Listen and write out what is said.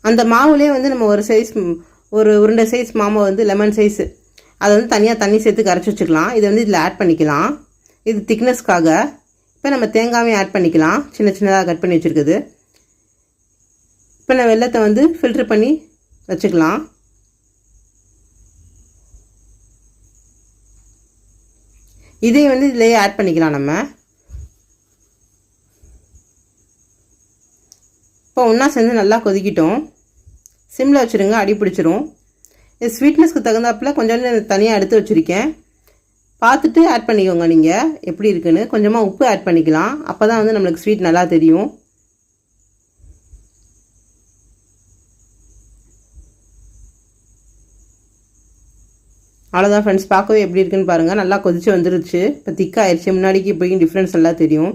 அந்த மாவுலேயே வந்து நம்ம ஒரு உருண்டை சைஸ் மாவை வந்து லெமன் சைஸு அதை வந்து தனியாக தண்ணி சேர்த்து கரைச்சி வச்சுக்கலாம். இதை வந்து இதில் ஆட் பண்ணிக்கலாம். இது திக்னஸ்க்காக. இப்போ நம்ம தேங்காயும் ஆட் பண்ணிக்கலாம், சின்ன சின்னதாக கட் பண்ணி வச்சுருக்குது. இப்போ நான் வெல்லத்தை வந்து ஃபில்ட்ரு பண்ணி வச்சுக்கலாம். இதையும் வந்து இதிலேயே ஆட் பண்ணிக்கலாம் நம்ம. இப்போ ஒன்றா சேர்ந்து நல்லா கொதிக்கிட்டோம். சிம்மில் வச்சுருங்க, அடி பிடிச்சிரும். இது ஸ்வீட்னஸ்க்கு தகுந்தாப்பில் கொஞ்சம் தனியாக எடுத்து வச்சுருக்கேன். பார்த்துட்டு ஆட் பண்ணிக்கோங்க நீங்கள் எப்படி இருக்குன்னு. கொஞ்சமாக உப்பு ஆட் பண்ணிக்கலாம், அப்போ தான் வந்து நம்மளுக்கு ஸ்வீட் நல்லா தெரியும். அவ்வளோதான் ஃப்ரெண்ட்ஸ், பார்க்கவே எப்படி இருக்குன்னு பாருங்கள். நல்லா கொதிச்சு வந்துருச்சு. இப்போ திக்காகிடுச்சு, முன்னாடிக்கு இப்போயும் டிஃப்ரென்ஸ் நல்லா தெரியும்.